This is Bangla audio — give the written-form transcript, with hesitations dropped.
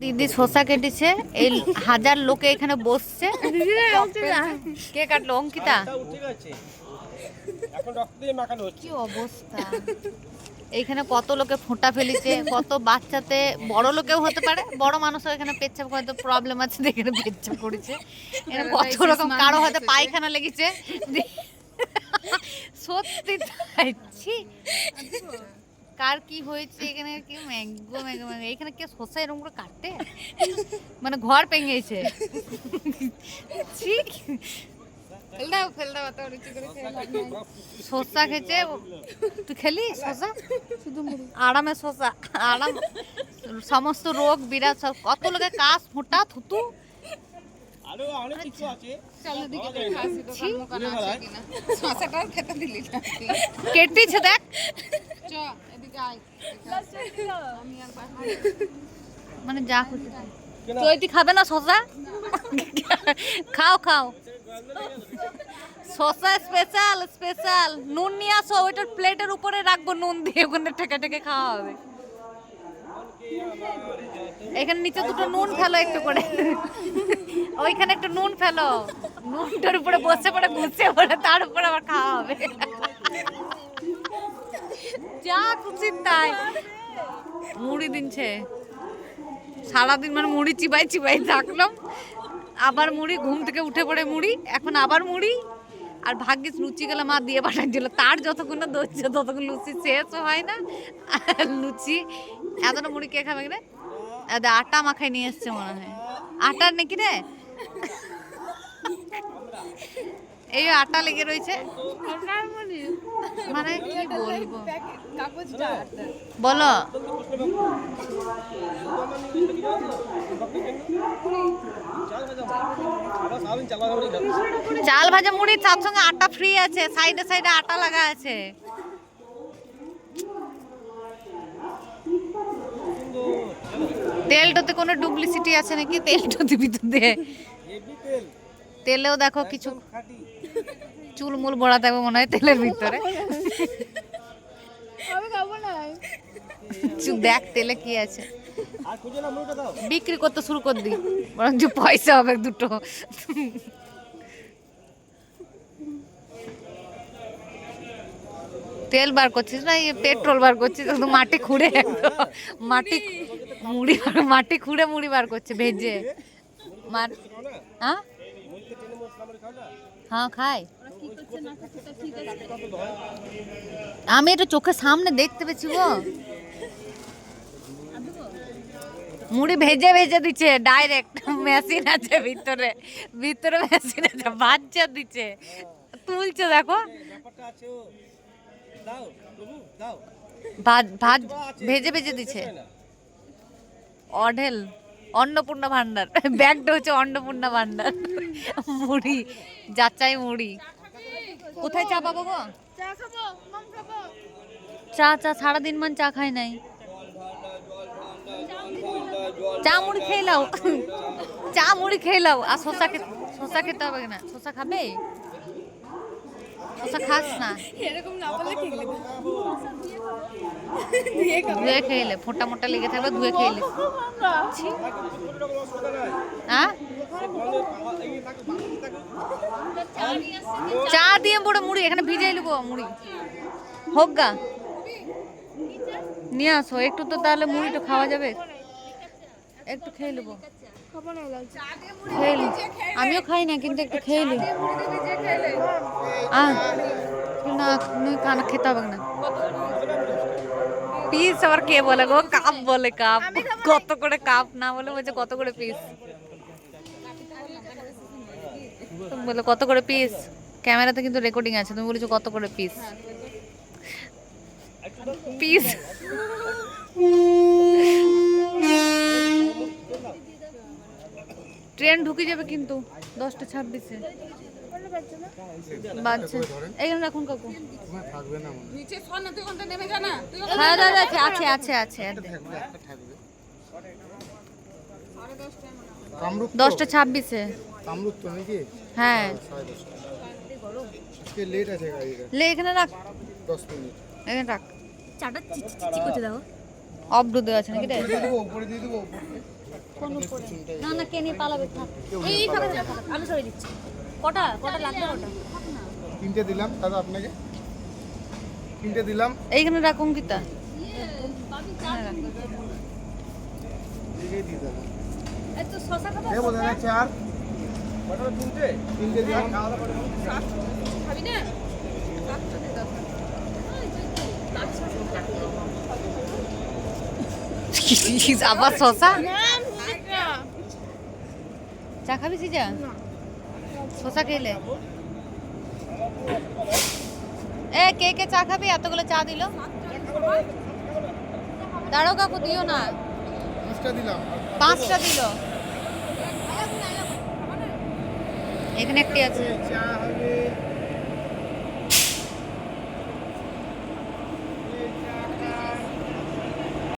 দিদি শসা কেটেছে, এই 1000 লোকে এখানে বসছে। কে কাটলো? অঙ্কিতা। কি অবস্থা! এইখানে কত লোকে ফোঁটা ফেলেছে, কত বাচ্চাতে বড় লোকেও হতে পারে, বড় মানুষও এখানে পেচ্ছাপ হয়তো প্রবলেম আছে, এখানে পেচ্ছাপ করেছে। এখানে কত রকম, কারো হয়তো পায়খানা লেগেছে। সত্যি তাই। কার কি হয়েছে এখানে? কি ম্যাঙ্গো ম্যাঙ্গো ম্যাঙ্গো! এখানে কে শসা এরকম করে কাটতে, মানে ঘর পেঙ্গেছে। শসা খেয়েছে। তুই খেলি শসা? শুধু আরামে শসা আরাম, সমস্ত রোগ বিরাট সব, কত লোকে কাশ ফোঁটা থুতু। কেটেছে দেখ। মানে যা খুশি তুই খাবে না শসা? খাও খাও শসা স্পেশাল স্পেশাল। নুন নিয়ে আসো, ওইটার প্লেটের উপরে রাখবো, নুন দিয়ে ওখানে ঠেকে ঠেকে খাওয়া হবে। এখানে নিচে দুটো নুন ফেলো একটু করে, ওইখানে একটু নুন ফেলো, নুনটার উপরে বসে পড়ে ঘুষে পড়ে তার উপরে আবার খাওয়া হবে। যা খুশি তাই। মুড়ি দিনছে সারাদিন, মানে মুড়ি চিবাই চিবাই থাকলাম। আবার মুড়ি, ঘুম থেকে উঠে পড়ে মুড়ি, এখন আবার মুড়ি। আর ভাগ্যিস লুচি গেলে মা দিয়ে পাঠাচ্ছিল, তার যতক্ষণ না ধরছে ততক্ষণ লুচি শেষও হয় না। আর লুচি এতটা মুড়ি কে খাবে রে? আটা মাখাই নিয়ে এসছে মনে হয়, আটার নাকি রে, এই আটা লেগে রয়েছে। মানে কি বলবো বলো? চাল ভাজা মুড়ি, তার সঙ্গে আটা ফ্রি আছে, সাইডে সাইডে আটা লাগা আছে। তেলটাতে কোনো ডুপ্লিসিটি আছে নাকি? তেলটাতে ভিতর দিয়ে তেলেও দেখো কিছু চুলমুল বড়া থাকবে মনে হয় তেলের ভিতরে। দেখ তেলে কি আছে, বিক্রি করতে শুরু করে দি, বরং পয়সা হবে দুটো। তেল বার করছিস না, পেট্রোল বার করছিস? মাটি খুঁড়ে, মাটি মুড়ি, মাটি খুঁড়ে মুড়ি বার করছে ভেজে। হ্যাঁ হ্যাঁ খাই, আমি এটা চোখের সামনে দেখতে পেয়েছি গো। মুড়ি ভেজে ভেজে দিচ্ছে ডাইরেক্ট, মেশিন আছে ভিতরে, ভিতরে মেশিন আছে, ভাজা দিচ্ছে, তুলছে দেখো। ভাজ ভেজে ভেজে দিচ্ছে। অঢেল অন্নপূর্ণা ভান্ডার, ব্যাগটা হচ্ছে অন্নপূর্ণা ভান্ডার। মুড়ি, যাচাই মুড়ি। কোথায় চা পাবো গো? চা চা সারাদিন মান চা খাই নাই। চা মুড়ি খেয়ে লাও, চা মুড়ি খেয়ে লাও। আর শসা খেতে হবে না? শসা খাবে? শসা খাস না? ধুয়ে খেলে ফোঁটা মোটা লেগে থাকবে, ধুয়ে খেলে। হ্যাঁ চা দিয়ে বড় মুড়ি এখানে ভিজাই নেবো, মুড়ি হোক গা, নিয়ে আসো একটু তো, তাহলে মুড়িটা খাওয়া যাবে। একটু খেয়ে নেবো, আমিও খাই না কিন্তু একটু খেয়ে নি। না খানা খেতে হবে না। পিস আবার কে বলে গো? কাপ বলে, কাপ। কত করে কাপ না বলে বলছে কত করে পিস, তুমি বলে কত করে পিস। ক্যামেরাতে কিন্তু রেকর্ডিং আছে, তুমি বলেছো কত করে পিস। পিস ট্রেন ঢুকে যাবে কিন্তু 10:26-এ বাজছে। এইখানে রাখুন কাকু। হ্যাঁ দাদা আছে আছে আছে। 10:26-এ হ্যাঁ। লে এখানে রাখ, 10 মিনিট এখানে রাখ। চাটা চিচি করতে দাও। অফ দেওয়া আছে নাকি রে? কোন উপরে না না কে নিয়ে পালাবে থাক এই ফাঁকা যা আমি সরে দিচ্ছি কটা কটা লাগবে কটা তিনটে দিলাম দাদা আপনাকে তিনটে দিলাম এইখানে রাখুন কিতা এই দিয়ে দাদা এই তো শসা খাবে এ বলেন চার কটা তিনটে তিনটে দিলাম খাবি না আবার শসা চা খাবি সিজা শসা খেলে এ কে কে চা খাবি এতগুলো চা দিল দাঁড়াও কাকু দিও না পাঁচটা দিলাম 5টা দিল এখানে একটি আছে চা হবে